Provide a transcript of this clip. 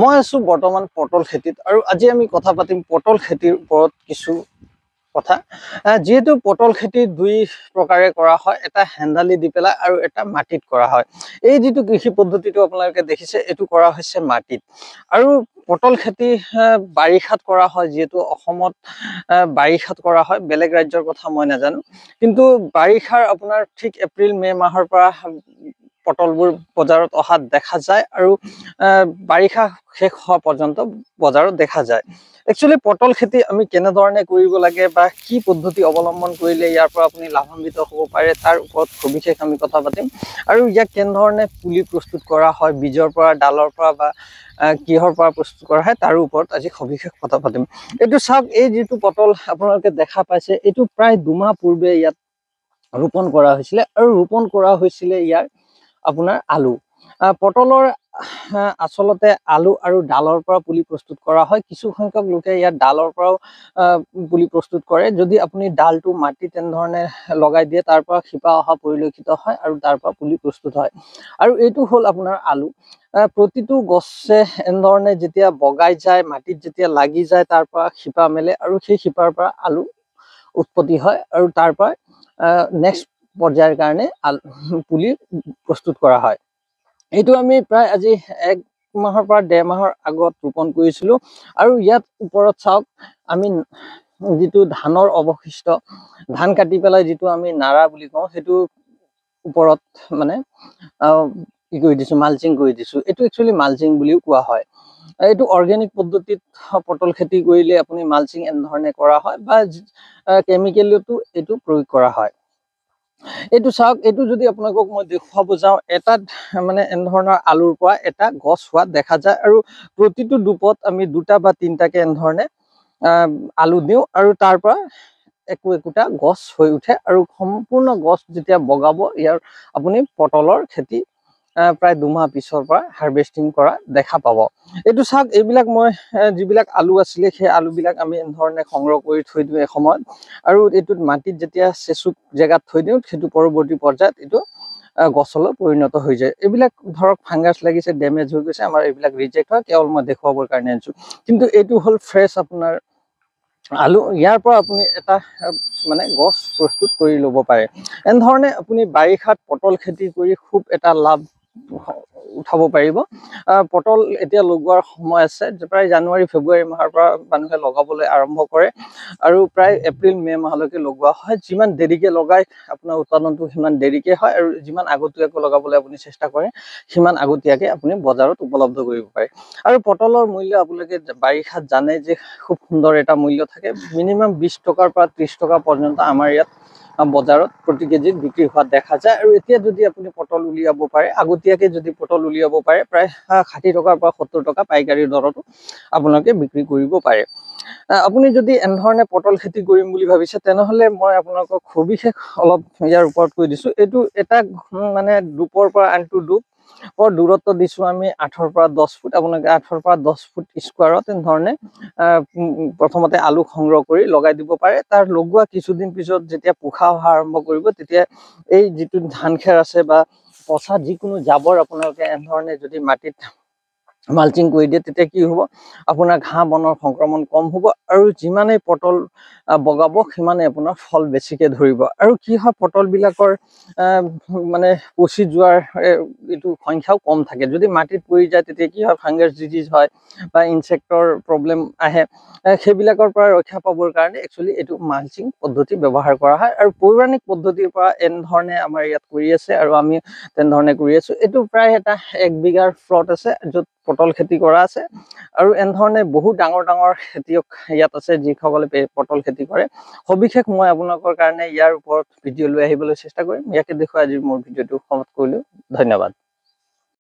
মই আছো বৰ্তমান পটল খেতিত আৰু আজি আমি কথা পাতিম পটল খেতিৰ ওপৰত কিছু কথা। যেহেতু পটল খেতি দুই প্ৰকাৰে কৰা হয়, এটা হেন্দালি দি পেলাই আৰু এটা মাটিত কৰা হয়। এই যিটো কৃষি পদ্ধতিটো আপোনালোকে দেখিছে এইটো কৰা হৈছে মাটিত। আৰু পটল খেতি বাৰিষাত কৰা হয়, যিহেতু অসমত বাৰিষাত কৰা হয়, বেলেগ ৰাজ্যৰ কথা মই নাজানো, কিন্তু বাৰিষাৰ আপোনাৰ ঠিক এপ্ৰিল মে মাহৰ পৰা পটলবোৰ বজাৰত অহা দেখা যায় আৰু বাৰিষা শেষ হোৱা পৰ্যন্ত বজাৰত দেখা যায়। একচুৱেলি পটল খেতি আমি কেনেধৰণে কৰিব লাগে বা কি পদ্ধতি অৱলম্বন কৰিলে ইয়াৰ পৰা আপুনি লাভান্বিত হ'ব পাৰে তাৰ ওপৰত সবিশেষ আমি কথা পাতিম। আৰু ইয়াক কেনেধৰণে পুলি প্ৰস্তুত কৰা হয়, বীজৰ পৰা, ডালৰ পৰা বা কিহৰ পৰা প্ৰস্তুত কৰা হয় তাৰ ওপৰত আজি সবিশেষ কথা পাতিম। এইটো চাওক, এই যিটো পটল আপোনালোকে দেখা পাইছে এইটো প্ৰায় 2 মাহ পূৰ্বে ইয়াত ৰোপণ কৰা হৈছিলে আৰু ৰোপণ কৰা হৈছিলে ইয়াৰ আপোনাৰ আলু। পটলৰ আচলতে আলু আৰু ডালৰ পৰা পুলি প্ৰস্তুত কৰা হয়। কিছু সংখ্যক লোকে ইয়াত ডালৰ পৰাও পুলি প্ৰস্তুত কৰে। যদি আপুনি ডালটো মাটি তেনেধৰণে লগাই দিয়ে তাৰ পৰা শিপা অহা পৰিলক্ষিত হয় আৰু তাৰ পৰা পুলি প্ৰস্তুত হয়। আৰু এইটো হ'ল আপোনাৰ আলু। প্ৰতিটো গছে এনেধৰণে যেতিয়া বগাই যায়, মাটিত যেতিয়া লাগি যায়, তাৰ পৰা শিপা মেলে আৰু সেই শিপাৰ পৰা আলু উৎপত্তি হয় আৰু তাৰ পৰা নেক্সট পৰ্যায়ৰ কাৰণে পুলি প্ৰস্তুত কৰা হয়। এইটো আমি প্ৰায় আজি 1 মাহৰ পৰা 1.5 মাহৰ আগত ৰোপণ কৰিছিলোঁ। আৰু ইয়াত ওপৰত চাওক, আমি যিটো ধানৰ অৱশিষ্ট, ধান কাটি পেলাই যিটো আমি নাৰা বুলি কওঁ, সেইটো ওপৰত মানে কি কৰি দিছোঁ, মালচিং কৰি দিছোঁ। এইটো একচুৱেলি মালচিং বুলিও কোৱা হয়। এইটো অৰ্গেনিক পদ্ধতিত পটল খেতি কৰিলে আপুনি মালচিং এনেধৰণে কৰা হয় বা কেমিকেলতো এইটো প্ৰয়োগ কৰা হয়। এইটো চাওক, এইটো যদি আপোনালোকক মই দেখুৱাব যাওঁ, এটা মানে এনেধৰণৰ আলুৰ পৰা এটা গছ হোৱা দেখা যায় আৰু প্ৰতিটো ডুপত আমি 2টা বা 3টাকে এনেধৰণে আলু দিওঁ আৰু তাৰ পৰা একোটা গছ হৈ উঠে আৰু সম্পূৰ্ণ গছ যেতিয়া বগাব, ইয়াৰ আপুনি পটলৰ খেতি প্ৰায় 2 মাহ পিছৰ পৰা হাৰ্ভেষ্টিং কৰা দেখা পাব। এইটো চাওক, এইবিলাক মই যিবিলাক আলু আছিলে সেই আলুবিলাক আমি এনেধৰণে সংগ্ৰহ কৰি থৈ দিওঁ এসময়ত, আৰু এইটোত মাটিত যেতিয়া চেচুক জেগাত থৈ দিওঁ, সেইটো পৰৱৰ্তী পৰ্যায়ত এইটো গছলৈ পৰিণত হৈ যায়। এইবিলাক ধৰক ফাংগাছ লাগিছে, ডেমেজ হৈ গৈছে, আমাৰ এইবিলাক ৰিজেক্ট হয়, কেৱল মই দেখুৱাবৰ কাৰণে আনিছো। কিন্তু এইটো হ'ল ফ্ৰেছ আপোনাৰ আলু। ইয়াৰ পৰা আপুনি এটা মানে গছ প্ৰস্তুত কৰি ল'ব পাৰে। এনেধৰণে আপুনি বাৰিষাত পটল খেতি কৰি খুব এটা লাভ উঠাব পাৰিব। পটল এতিয়া লগোৱাৰ সময় আছে, প্ৰায় জানুৱাৰী ফেব্ৰুৱাৰী মাহৰ পৰা মানুহে লগাবলৈ আৰম্ভ কৰে আৰু প্ৰায় এপ্ৰিল মে মাহলৈকে লগোৱা হয়। যিমান দেৰিকে লগাই আপোনাৰ উৎপাদনটো সিমান দেৰিকে হয়, আৰু যিমান আগতীয়াকৈ লগাবলৈ আপুনি চেষ্টা কৰে সিমান আগতীয়াকে আপুনি বজাৰত উপলব্ধ কৰিব পাৰে। আৰু পটলৰ মূল্য আপোনালোকে বাৰিষাত জানে যে খুব সুন্দৰ এটা মূল্য থাকে। মিনিমাম 20 টকাৰ পৰা 30 টকা পৰ্যন্ত আমাৰ ইয়াত বজাৰত প্ৰতি কেজিত বিক্ৰী হোৱা দেখা যায়। আৰু এতিয়া যদি আপুনি পটল উলিয়াব পাৰে, আগতীয়াকে যদি পটল উলিয়াব পাৰে, প্ৰায় 60 টকাৰ পৰা 70 টকা পাইকাৰী দৰতো আপোনালোকে বিক্ৰী কৰিব পাৰে। আপুনি যদি এনেধৰণে পটল খেতি কৰিম বুলি ভাবিছে, তেনেহলে মই আপোনালোকক সবিশেষ অলপ ইয়াৰ ওপৰত কৈ দিছো। এইটো এটা মানে ডুপৰ পৰা আনটো ডুপ দূৰত্ব দিছো আমি 8 পৰা 10 ফুট। আপোনালোকে 8 পৰা 10 ফুট স্কোৱাৰত এনেধৰণে প্ৰথমতে আলু সংগ্ৰহ কৰি লগাই দিব পাৰে। তাৰ লগোৱা কিছুদিন পিছত যেতিয়া পোখা অহা আৰম্ভ কৰিব, তেতিয়া এই যিটো ধান খেৰ আছে বা পচা যিকোনো জাবৰ আপোনালোকে এনেধৰণে যদি মাটিত মালচিং কৰি দিয়ে, তেতিয়া কি হ'ব, আপোনাৰ ঘাঁহ বনৰ সংক্ৰমণ কম হ'ব আৰু যিমানেই পটল বগাব সিমানেই আপোনাৰ ফল বেছিকে ধৰিব। আৰু কি হয়, পটল বিলাকৰ মানে পচি যোৱাৰ এইটো সংখ্যাও কম থাকে। যদি মাটিত পৰি যায় তেতিয়া কি হয়, ফাংগাছ ডিজিজ হয় বা ইনচেক্টৰ প্ৰব্লেম আহে। সেইবিলাকৰ পৰা ৰক্ষা পাবৰ কাৰণে একচুৱেলি এইটো মালচিং পদ্ধতি ব্যৱহাৰ কৰা হয়। আৰু পৌৰাণিক পদ্ধতিৰ পৰা এনেধৰণে আমাৰ ইয়াত কৰি আছে আৰু আমি তেনেধৰণে কৰি আছো। এইটো প্ৰায় এটা 1 বিঘাৰ প্লট আছে য'ত পটল খেতি কৰা আছে। আৰু এনেধৰণে বহুত ডাঙৰ ডাঙৰ খেতিয়ক ইয়াত আছে যিসকলে পটল খেতি কৰে। সবিশেষ মই আপোনালোকৰ কাৰণে ইয়াৰ ওপৰত ভিডিঅ' লৈ আহিবলৈ চেষ্টা কৰিম। ইয়াকে দেখুৱাই আজি মোৰ ভিডিঅ'টো সমাপ্ত কৰিলো। ধন্যবাদ।